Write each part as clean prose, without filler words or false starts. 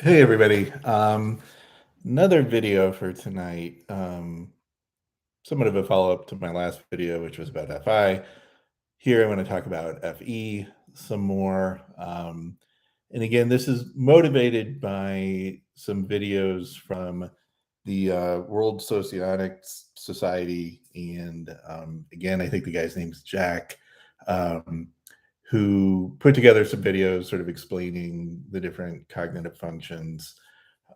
Hey everybody. Another video for tonight. Somewhat of a follow-up to my last video, which was about FI. Here I want to talk about FE some more. And again, this is motivated by some videos from the World Socionics Society. And again, I think the guy's name's Jack. Um, who put together some videos sort of explaining the different cognitive functions.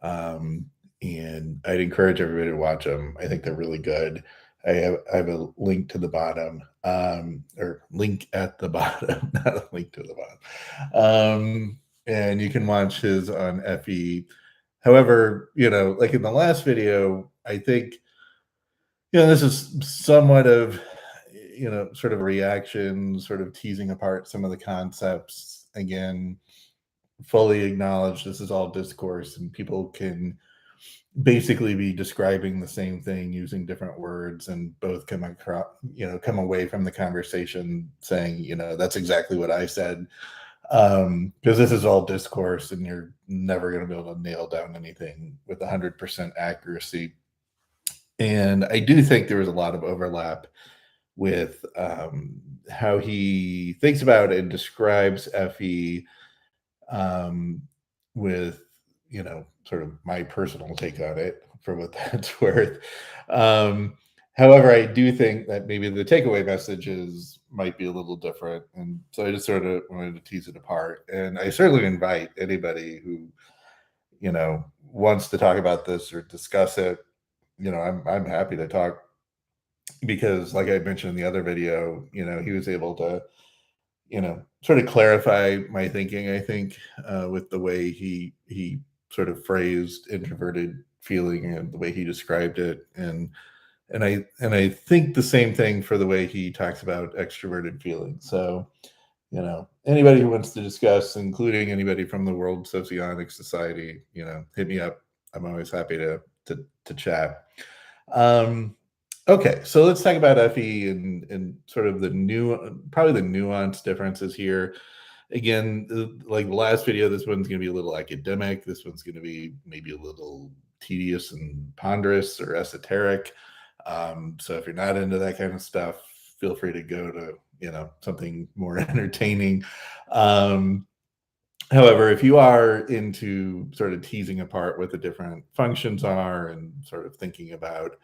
Um, and I'd encourage everybody to watch them. I think they're really good. I have a link to the bottom, or link at the bottom, not a link to the bottom. And you can watch his on FE. However, like in the last video, I think this is somewhat of, sort of a reaction, sort of teasing apart some of the concepts. Again, fully acknowledge this is all discourse and people can basically be describing the same thing using different words and both come across, come away from the conversation saying, that's exactly what I said. Because this is all discourse and you're never going to be able to nail down anything with 100% accuracy. And I do think there was a lot of overlap with how he thinks about and describes FE, um, with sort of my personal take on it for what that's worth. Um, However, I do think that maybe the takeaway messages might be a little different, and so I just sort of wanted to tease it apart. And I certainly invite anybody who wants to talk about this or discuss it. I'm happy to talk because, like I mentioned in the other video, he was able to sort of clarify my thinking, I think, with the way he sort of phrased introverted feeling and the way he described it. And I think the same thing for the way he talks about extroverted feeling. So, anybody who wants to discuss, including anybody from the World Socionic Society, hit me up. I'm always happy to chat. Um, Okay, so let's talk about FE and sort of probably the nuanced differences here. Again, like the last video, this one's going to be a little academic. This one's going to be maybe a little tedious and ponderous or esoteric. So if you're not into that kind of stuff, feel free to go to something more entertaining. Um, However, if you are into sort of teasing apart what the different functions are and sort of thinking about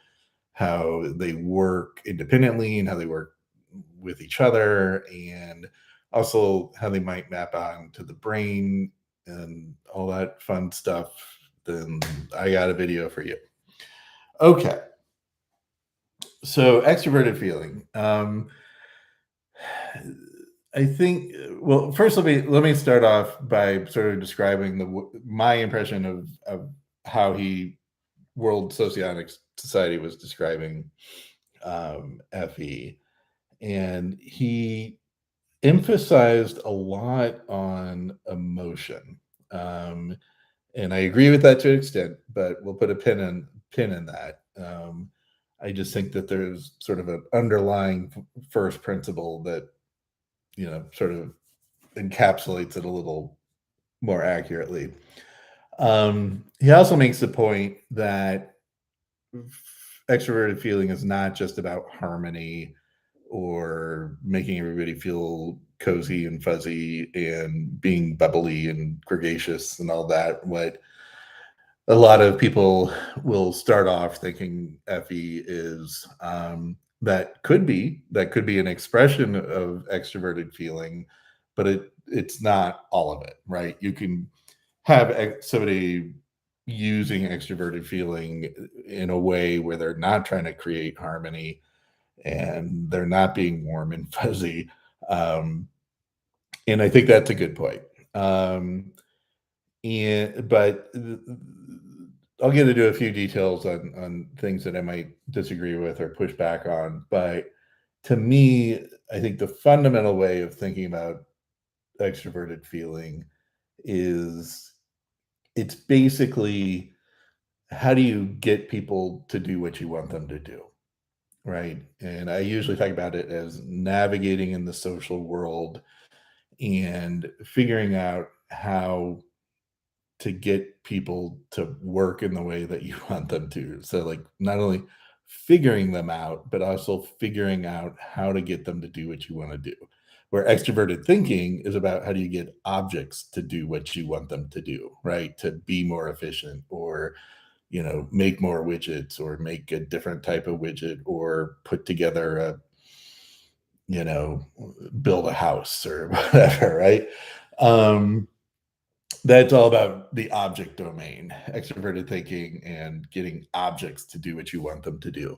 how they work independently and how they work with each other, and also how they might map on to the brain and all that fun stuff, then I got a video for you. Okay, so extroverted feeling. I think, well, first let me start off by sort of describing my impression of how he World Socionic Society was describing FE. And he emphasized a lot on emotion. Um, and I agree with that to an extent, but we'll put a pin in that. I just think that there's sort of an underlying first principle that sort of encapsulates it a little more accurately. He also makes the point that extroverted feeling is not just about harmony or making everybody feel cozy and fuzzy and being bubbly and gregarious and all that. What a lot of people will start off thinking FE is, that could be an expression of extroverted feeling, but it's not all of it, right? You can have somebody using extroverted feeling in a way where they're not trying to create harmony and they're not being warm and fuzzy. Um, and I think that's a good point. Um, but I'll get into a few details on things that I might disagree with or push back on. But to me, I think the fundamental way of thinking about extroverted feeling is it's basically how do you get people to do what you want them to do, right? And I usually talk about it as navigating in the social world and figuring out how to get people to work in the way that you want them to. So, like, not only figuring them out, but also figuring out how to get them to do what you want to do. Where extroverted thinking is about how do you get objects to do what you want them to do, right? To be more efficient or, make more widgets or make a different type of widget or put together a, you know, build a house or whatever, right? Um, that's all about the object domain, extroverted thinking, and getting objects to do what you want them to do.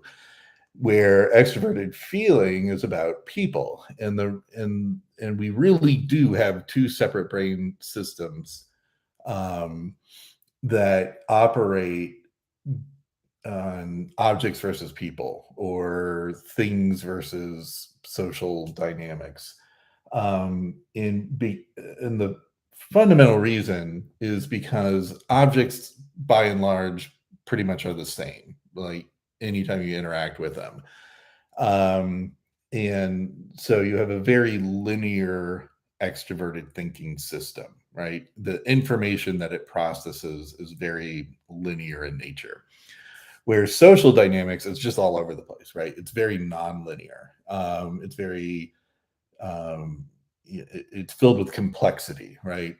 Where extroverted feeling is about people, and we really do have two separate brain systems um, that operate on objects versus people or things versus social dynamics. And the fundamental reason is because objects, by and large, pretty much are the same. Like anytime you interact with them, um, and so you have a very linear extroverted thinking system, right? The information that it processes is very linear in nature. Where social dynamics is just all over the place, right? It's very non-linear. It's very um, it's filled with complexity, right?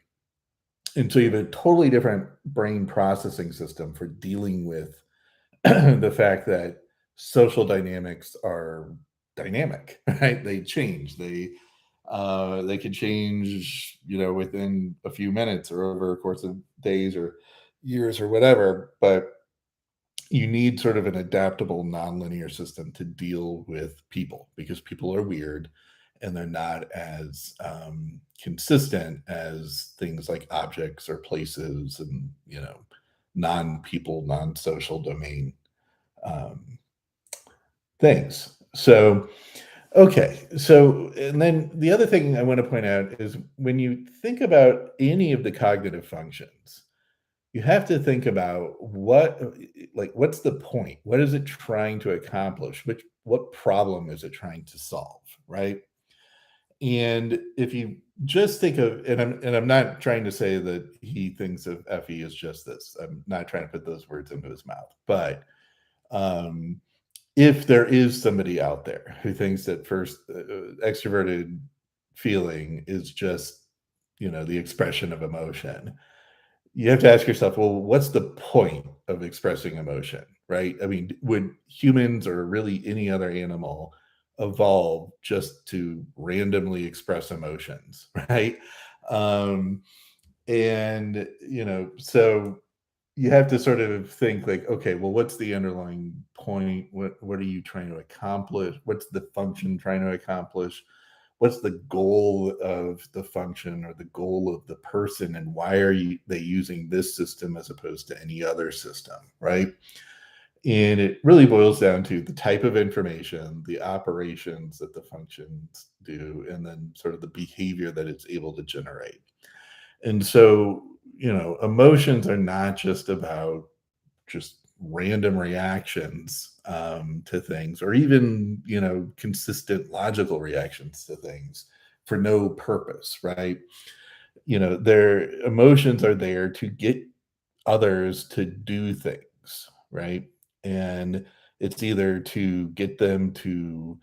And so you have a totally different brain processing system for dealing with the fact that social dynamics are dynamic, right? They change. They can change, within a few minutes or over a course of days or years or whatever. But you need sort of an adaptable nonlinear system to deal with people because people are weird and they're not as consistent as things like objects or places and non-people non-social domain um, things. So okay, so and then the other thing I want to point out is when you think about any of the cognitive functions, you have to think about what's the point? What is it trying to accomplish? What problem is it trying to solve, right? And if you just think of and I'm not trying to say that he thinks of FE as just this. I'm not trying to put those words into his mouth. But um if there is somebody out there who thinks that first extroverted feeling is just, the expression of emotion, you have to ask yourself, well, what's the point of expressing emotion, right? I mean, would humans or really any other animal evolve just to randomly express emotions, right? Um, and, so you have to sort of think like, okay, well, what's the underlying point? What are you trying to accomplish? What's the function trying to accomplish? What's the goal of the function or the goal of the person, and why are they using this system as opposed to any other system, right? And it really boils down to the type of information, the operations that the functions do, and then sort of the behavior that it's able to generate. And so, emotions are not just about just random reactions to things, or even consistent logical reactions to things for no purpose, right? Their emotions are there to get others to do things, right? And it's either to get them to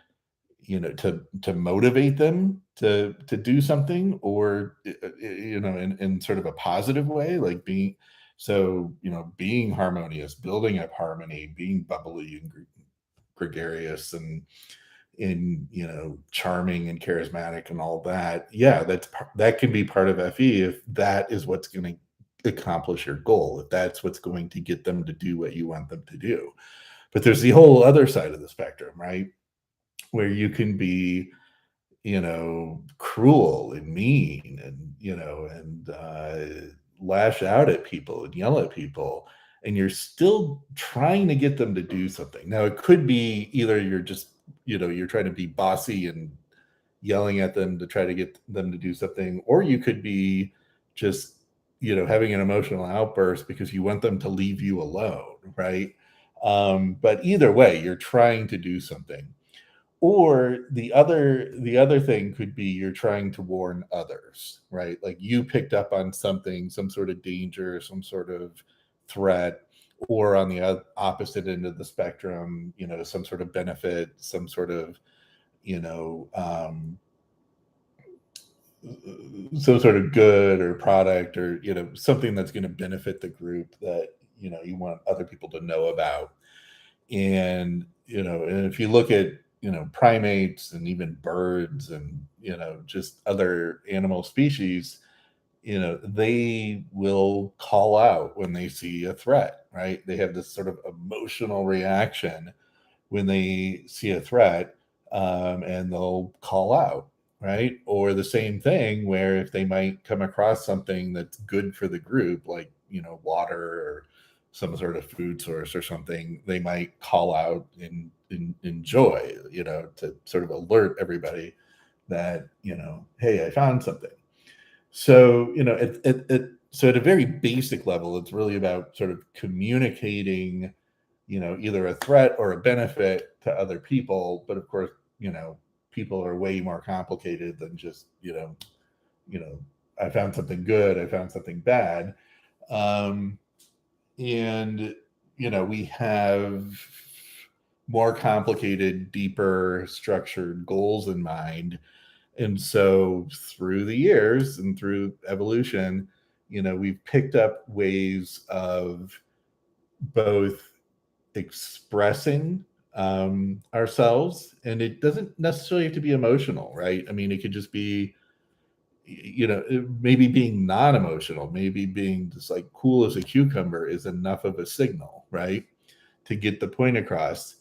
to motivate them to do something, or in sort of a positive way, like being harmonious, building up harmony, being bubbly and gregarious and charming and charismatic and all that. Yeah, that can be part of FE if that is what's going to accomplish your goal, if that's what's going to get them to do what you want them to do. But there's the whole other side of the spectrum, right, where you can be cruel and mean and lash out at people and yell at people, and you're still trying to get them to do something. Now it could be either you're just you're trying to be bossy and yelling at them to try to get them to do something, or you could be just having an emotional outburst because you want them to leave you alone, right? But either way, you're trying to do something. Or the other thing could be you're trying to warn others, right? Like you picked up on something, some sort of danger, some sort of threat, or on the opposite end of the spectrum, some sort of benefit, some sort of, you know, some sort of good or product, or something that's going to benefit the group that you want other people to know about. And if you look at primates and even birds and just other animal species, they will call out when they see a threat, right? They have this sort of emotional reaction when they see a threat, and they'll call out, right? Or the same thing where if they might come across something that's good for the group, like water or some sort of food source or something, they might call out in joy, to sort of alert everybody that hey, I found something. So so at a very basic level, it's really about sort of communicating either a threat or a benefit to other people. But of course, you know, people are way more complicated than just, you know, I found something good, I found something bad. Um, and, we have more complicated, deeper, structured goals in mind. And so through the years and through evolution, we've picked up ways of both expressing ourselves, and it doesn't necessarily have to be emotional, right? I mean, it could just be, maybe being non-emotional, maybe being just like cool as a cucumber is enough of a signal, right, to get the point across.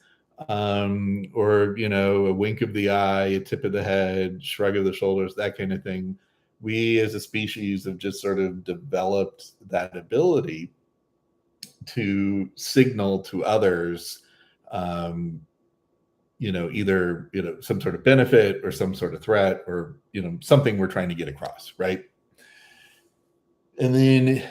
Or a wink of the eye, a tip of the head, shrug of the shoulders, that kind of thing. We as a species have just sort of developed that ability to signal to others, um, either some sort of benefit or some sort of threat, or something we're trying to get across, right? And then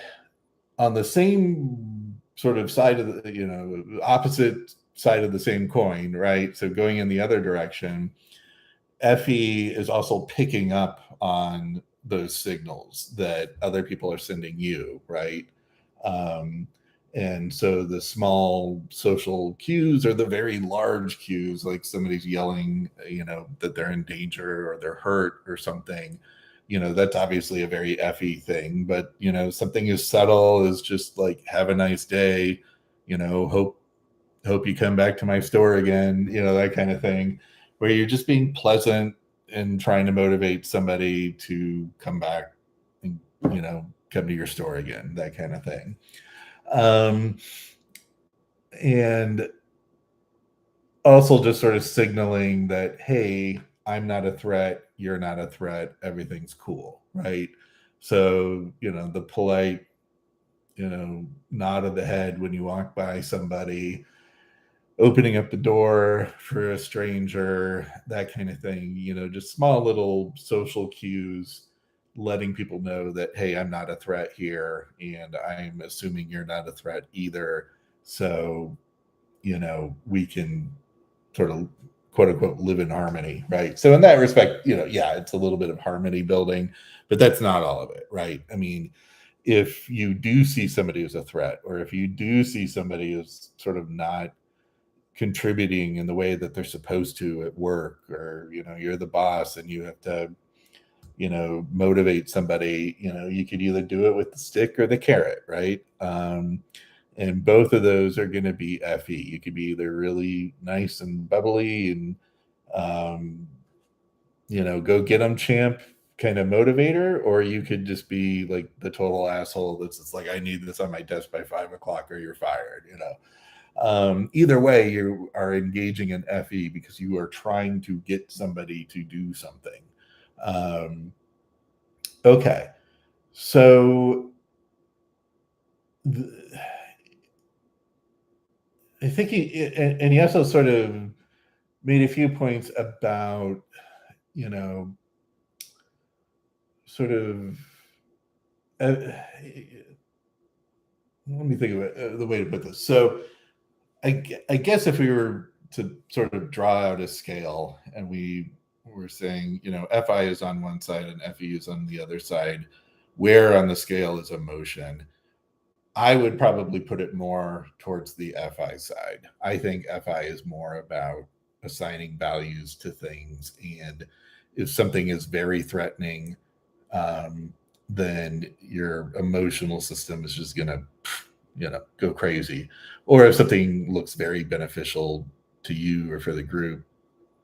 on the same sort of side of the opposite side of the same coin, right? So going in the other direction, FE is also picking up on those signals that other people are sending you, right? Um, and so the small social cues or the very large cues, like somebody's yelling, that they're in danger or they're hurt or something, that's obviously a very FE thing. But, something as subtle as just like, have a nice day, hope you come back to my store again, that kind of thing, where you're just being pleasant and trying to motivate somebody to come back and, come to your store again, that kind of thing. Um, and also just sort of signaling that, hey, I'm not a threat, you're not a threat, everything's cool, right? So, the polite, nod of the head when you walk by somebody, opening up the door for a stranger, that kind of thing, just small little social cues, letting people know that, hey, I'm not a threat here, and I'm assuming you're not a threat either. So, we can sort of quote unquote live in harmony, right? So in that respect, yeah, it's a little bit of harmony building, but that's not all of it, right? I mean, if you do see somebody as a threat, or if you do see somebody as sort of not contributing in the way that they're supposed to at work, or you're the boss and you have to motivate somebody, you could either do it with the stick or the carrot, right? And both of those are going to be FE. You could be either really nice and bubbly and um, go get them champ kind of motivator, or you could just be like the total asshole that's just like, I need this on my desk by 5 o'clock or you're fired. Either way, you are engaging in FE because you are trying to get somebody to do something. Um, okay, so th- I think he also sort of made a few points about, you know, sort of. Uh, Let me think of it, the way to put this. So, I guess if we were to sort of draw out a scale, and we were saying, FI is on one side and FE is on the other side. Where on the scale is emotion? I would probably put it more towards the FI side. I think FI is more about assigning values to things. And if something is very threatening, um, then your emotional system is just going to, go crazy. Or if something looks very beneficial to you or for the group,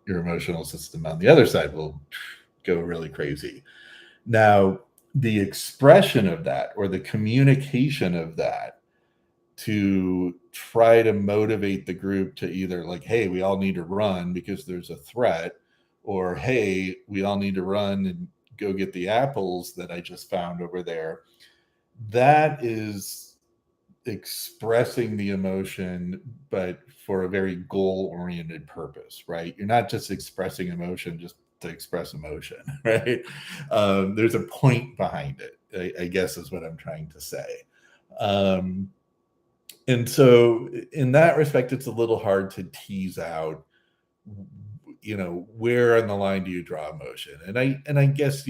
your emotional system on the other side will go really crazy. Now, the expression of that or the communication of that to try to motivate the group to either like, hey, we all need to run because there's a threat, or hey, we all need to run and go get the apples that I just found over there. That is expressing the emotion, but for a very goal oriented purpose, right? You're not just expressing emotion just to express emotion, right? There's a point behind it, I guess is what I'm trying to say. Um, and so in that respect, it's a little hard to tease out, where on the line do you draw emotion? And I guess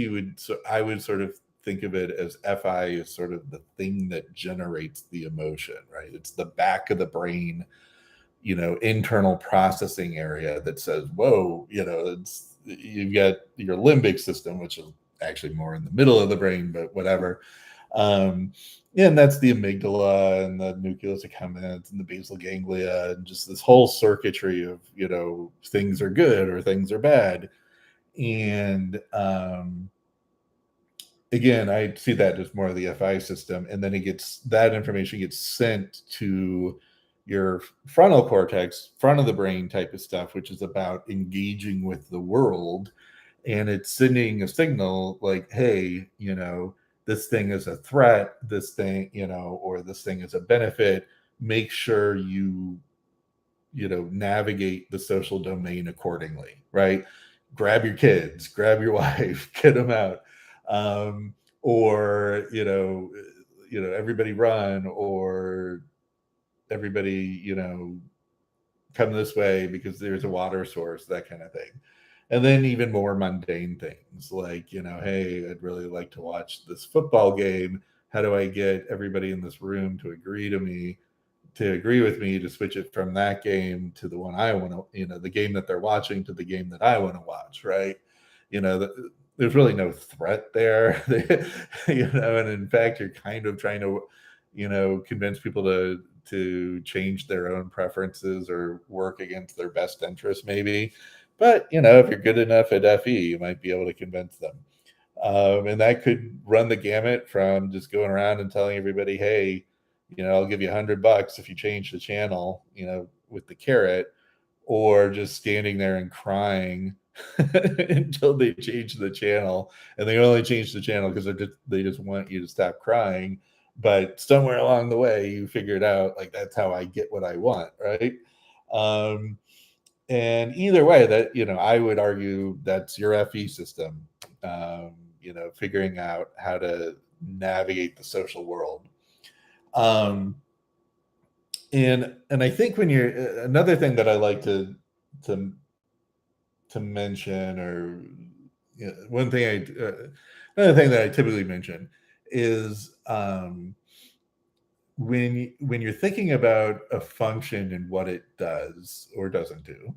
I would sort of think of it as FI as sort of the thing that generates the emotion, right? It's the back of the brain, internal processing area that says, whoa, you've got your limbic system, which is actually more in the middle of the brain, but whatever. um, and that's the amygdala and the nucleus accumbens and the basal ganglia and just this whole circuitry of, things are good or things are bad. And again, I see that as more of the FI system, and then that information gets sent to your frontal cortex, front of the brain type of stuff, which is about engaging with the world. And it's sending a signal like, hey, this thing is a threat, this thing, or this thing is a benefit. Make sure navigate the social domain accordingly, right? Grab your kids, grab your wife, get them out. Or everybody run, or everybody come this way because there's a water source, that kind of thing. And then even more mundane things like, hey, I'd really like to watch this football game. How do I get everybody in this room to agree with me to switch it from that game to the one I want to, the game that they're watching to the game that I want to watch, right? There's really no threat there. And in fact, you're kind of trying to, convince people to change their own preferences or work against their best interest, maybe. But if you're good enough at FE, you might be able to convince them. And that could run the gamut from just going around and telling everybody, hey, I'll give you $100 if you change the channel, with the carrot, or just standing there and crying until they change the channel. And they only change the channel because they just want you to stop crying. But somewhere along the way, you figured out like, that's how I get what I want, right? Um, and either way, that, I would argue that's your FE system, figuring out how to navigate the social world. And I think when you're another thing that I like to to mention, or one thing another thing that I typically mention is, when you're thinking about a function and what it does or doesn't do,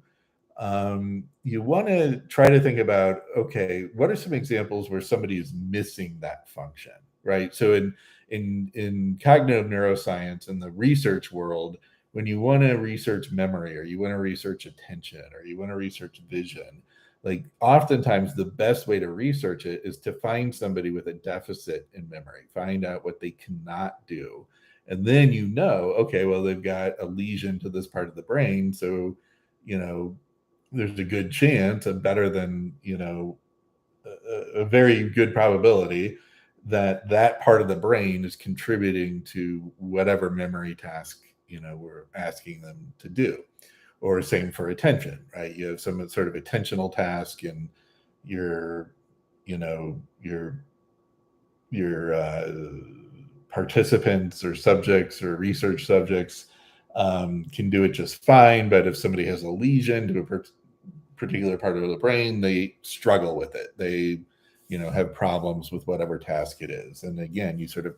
you want to try to think about, okay, what are some examples where somebody is missing that function, right? So in cognitive neuroscience, in the research world, when you want to research memory, or you want to research attention, or you want to research vision, like oftentimes the best way to research it is to find somebody with a deficit in memory, find out what they cannot do. And then, okay, well, they've got a lesion to this part of the brain. So, you know, there's a good chance, a better than, a very good probability that that part of the brain is contributing to whatever memory task, we're asking them to do. Or same for attention, right? You have some sort of attentional task, and your, your participants or subjects or research subjects can do it just fine. But if somebody has a lesion to a particular part of the brain, they struggle with it. They, have problems with whatever task it is. And again, you sort of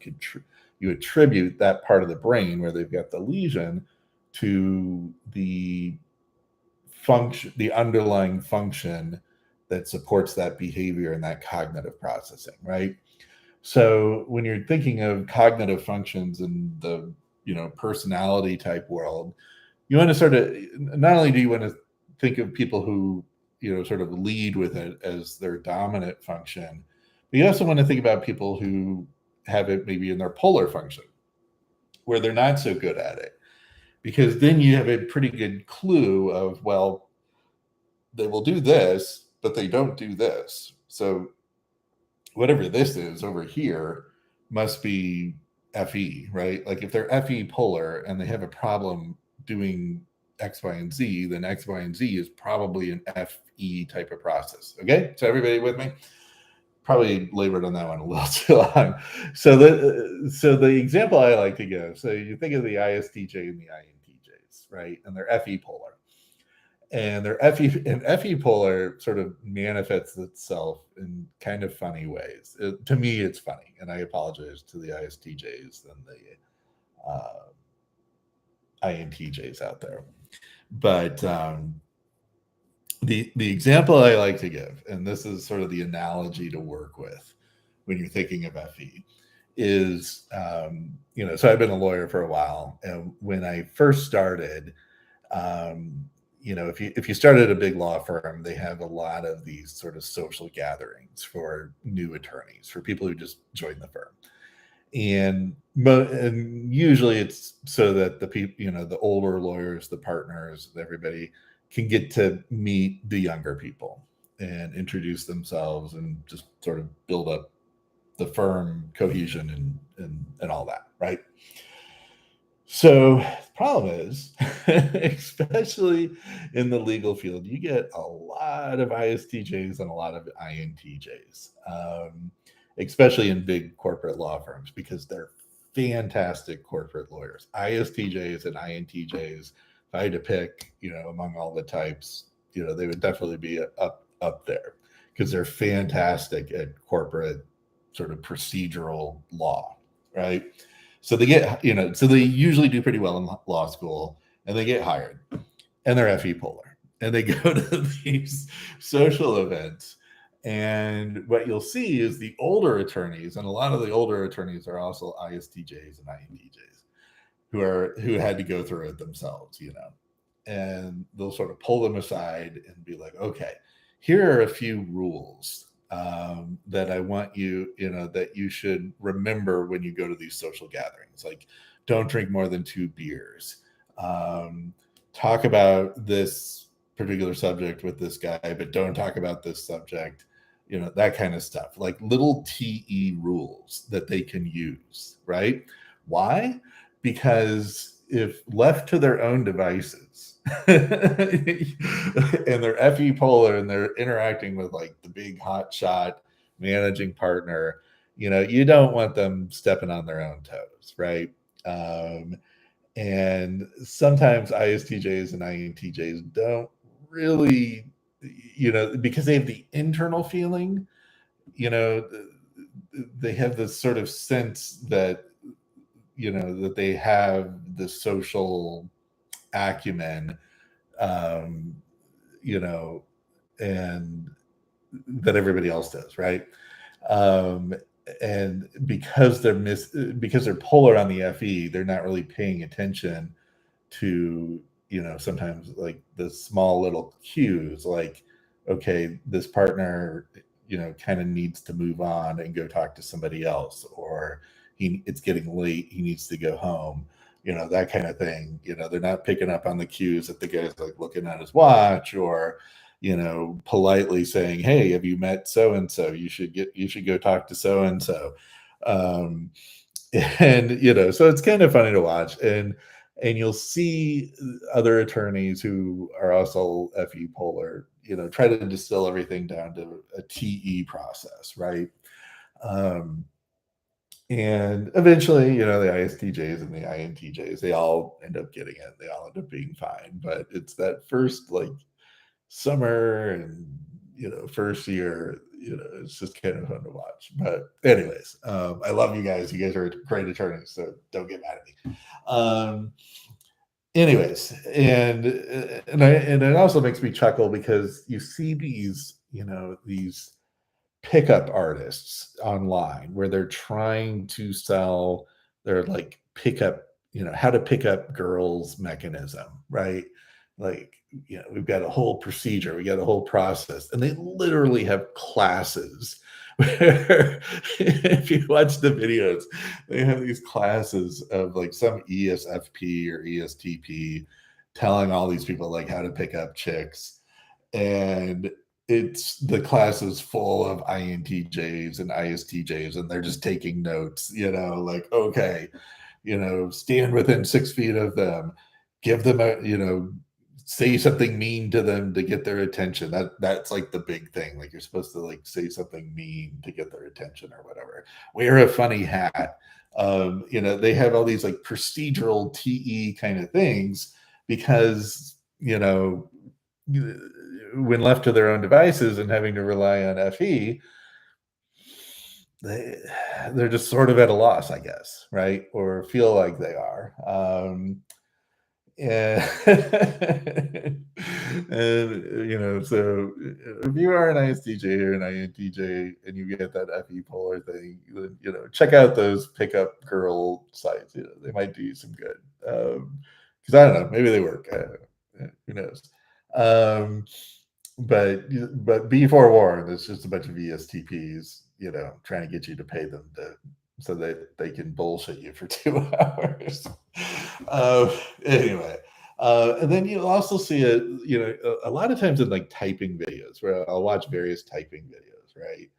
you attribute that part of the brain where they've got the lesion to the function, the underlying function that supports that behavior and that cognitive processing, right? So when you're thinking of cognitive functions in the, personality type world, you want to sort of, not only do you want to think of people who, sort of lead with it as their dominant function, but you also want to think about people who have it maybe in their polar function where they're not so good at it, because then you have a pretty good clue of, well, they will do this, but they don't do this. So whatever this is over here must be FE, right? Like if they're FE polar and they have a problem doing X, Y, and Z, then X, Y, and Z is probably an FE type of process. Okay, so everybody with me? Probably labored on that one a little too long. So the example I like to give, so you think of the ISTJ and the INTJs, right? And they're FE polar. And their FE polar sort of manifests itself in kind of funny ways. To me, it's funny, and I apologize to the ISTJs and the INTJs out there. But the example I like to give, and this is sort of the analogy to work with when you're thinking of FE, is so I've been a lawyer for a while, and when I first started, if you started a big law firm, they have a lot of these sort of social gatherings for new attorneys, for people who just joined the firm. And usually it's so that the people, the older lawyers, the partners, everybody can get to meet the younger people and introduce themselves and just sort of build up the firm cohesion and all that, right? So the problem is, especially in the legal field, you get a lot of ISTJs and a lot of INTJs, especially in big corporate law firms, because they're fantastic corporate lawyers. ISTJs and INTJs, if I had to pick, among all the types, they would definitely be up there because they're fantastic at corporate sort of procedural law, right? So so they usually do pretty well in law school, and they get hired, and they're FE polar, and they go to these social events. And what you'll see is the older attorneys, and a lot of the older attorneys are also ISTJs and INTJs who had to go through it themselves, and they'll sort of pull them aside and be like, okay, here are a few rules that I want you, that you should remember when you go to these social gatherings. Like, don't drink more than 2 beers. Talk about this particular subject with this guy, but don't talk about this subject, that kind of stuff. Like little TE rules that they can use, right? Why? Because if left to their own devices and they're FE polar and they're interacting with like the big hot shot managing partner, you don't want them stepping on their own toes, right? And sometimes ISTJs and INTJs don't really, because they have the internal feeling, they have this sort of sense that, that they have the social acumen, um, you know, and that everybody else does, right? Um, and because they're polar on the FE, they're not really paying attention to, sometimes like the small little cues, like, okay, this partner, kind of needs to move on and go talk to somebody else, or it's getting late, he needs to go home, that kind of thing. They're not picking up on the cues that the guy's like looking at his watch, or politely saying, hey, have you met so and so, you should go talk to so and so. And so it's kind of funny to watch, and you'll see other attorneys who are also FE polar, try to distill everything down to a TE process, right? um And eventually, the ISTJs and the INTJs, they all end up getting it. They all end up being fine. But it's that first like summer and first year, it's just kind of fun to watch. But anyways, I love you guys. You guys are great attorneys, so don't get mad at me. Um, anyways, and it also makes me chuckle because you see these pickup artists online where they're trying to sell their like pickup, how to pick up girls mechanism, right? Like, we've got a whole procedure, we got a whole process, and they literally have classes where if you watch the videos, they have these classes of like some ESFP or ESTP telling all these people like how to pick up chicks. And it's the class is full of INTJs and ISTJs, and they're just taking notes, like, okay, stand within 6 feet of them, give them say something mean to them to get their attention. That's like the big thing. Like you're supposed to like say something mean to get their attention or whatever. Wear a funny hat. They have all these like procedural TE kind of things because, when left to their own devices and having to rely on FE, they they're just sort of at a loss, I guess, right? Or feel like they are. And and so if you are an ISTJ or an INTJ and you get that FE polar thing, then check out those pickup girl sites. They might do you some good. Because I don't know, maybe they work. Who knows? Um, but be forewarned, it's just a bunch of ESTPs, trying to get you to pay them so that they can bullshit you for 2 hours. Anyway, and then you'll also see it, a lot of times in like typing videos where I'll watch various typing videos, right?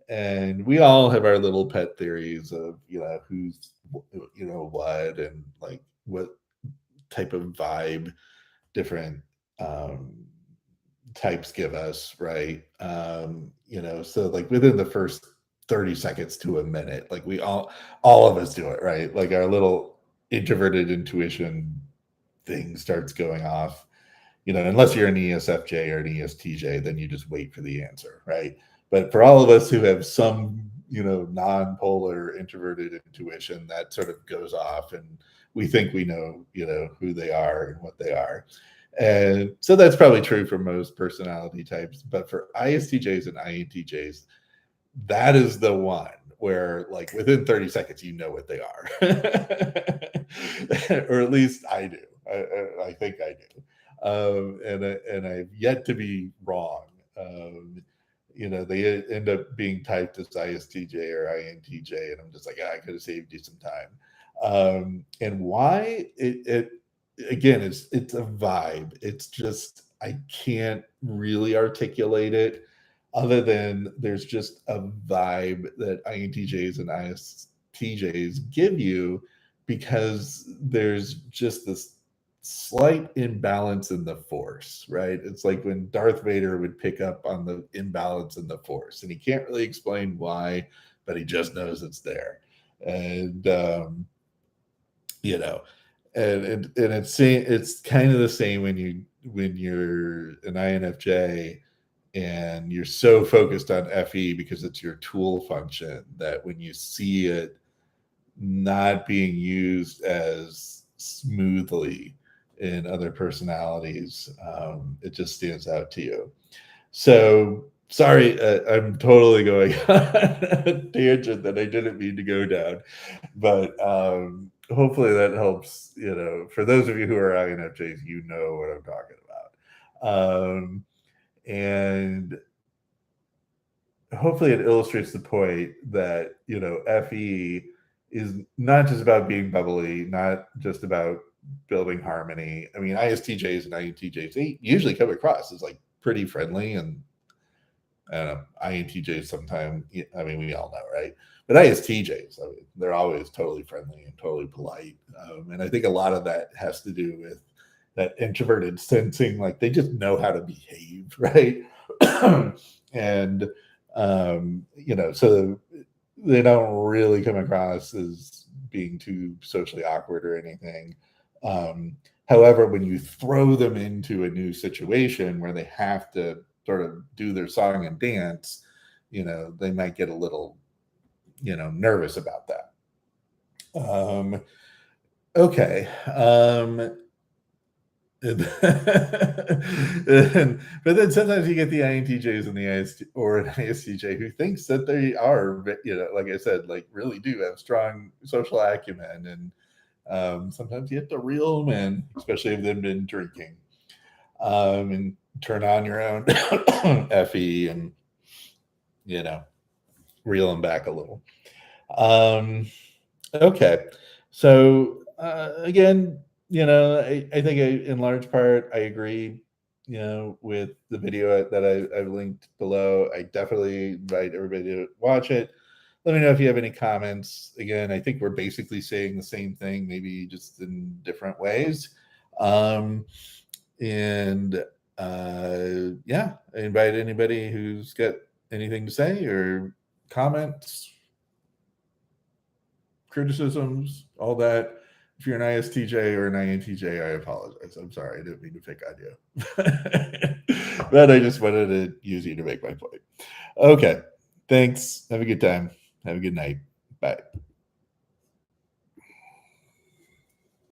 And we all have our little pet theories of, who's, what and like what type of vibe different um, types give us, right? So like within the first 30 seconds to a minute, like all of us do it, right? Like our little introverted intuition thing starts going off, unless you're an ESFJ or an ESTJ, then you just wait for the answer, right? But for all of us who have some, non-polar introverted intuition, that sort of goes off and we think we know, who they are and what they are. And so that's probably true for most personality types. But for ISTJs and INTJs, that is the one where like within 30 seconds you know what they are. Or at least I do. I think I do. And I've yet to be wrong. um, they end up being typed as ISTJ or INTJ, and I'm just like, I could have saved you some time. And why it again, it's a vibe. It's just I can't really articulate it other than there's just a vibe that INTJs and ISTJs give you because there's just this slight imbalance in the force, right? It's like when Darth Vader would pick up on the imbalance in the force, and he can't really explain why, but he just knows it's there. And you know, and it's kind of the same when you're an INFJ and you're so focused on FE because it's your tool function that when you see it not being used as smoothly in other personalities, it just stands out to you. So sorry, I'm totally going on a tangent that I didn't mean to go down, but hopefully that helps. For those of you who are INFJs, you know what I'm talking about. And hopefully it illustrates the point that FE is not just about being bubbly, not just about building harmony. I mean, ISTJs and INTJs, they usually come across as like pretty friendly, and I don't know, INTJs sometimes, I mean, we all know, right? But ISTJs, I mean, they're always totally friendly and totally polite. And I think a lot of that has to do with that introverted sensing, like they just know how to behave, right? And, so they don't really come across as being too socially awkward or anything. Um, However, when you throw them into a new situation where they have to sort of do their song and dance, they might get a little, nervous about that. Okay. But then sometimes you get the INTJs and the IST or an ISTJ who thinks that they are, like I said, like really do have strong social acumen, and sometimes you have to reel them in, especially if they've been drinking, and turn on your own FE and you know reel them back a little. Um, Okay. So again, I think in large part I agree, with the video that I've linked below. I definitely invite everybody to watch it. Let me know if you have any comments. Again, I think we're basically saying the same thing, maybe just in different ways. Um, and yeah, I invite anybody who's got anything to say or comments, criticisms, all that. If you're an ISTJ or an INTJ, I apologize. I'm sorry. I didn't mean to pick on you. But I just wanted to use you to make my point. Okay. Thanks. Have a good time. Have a good night. Bye.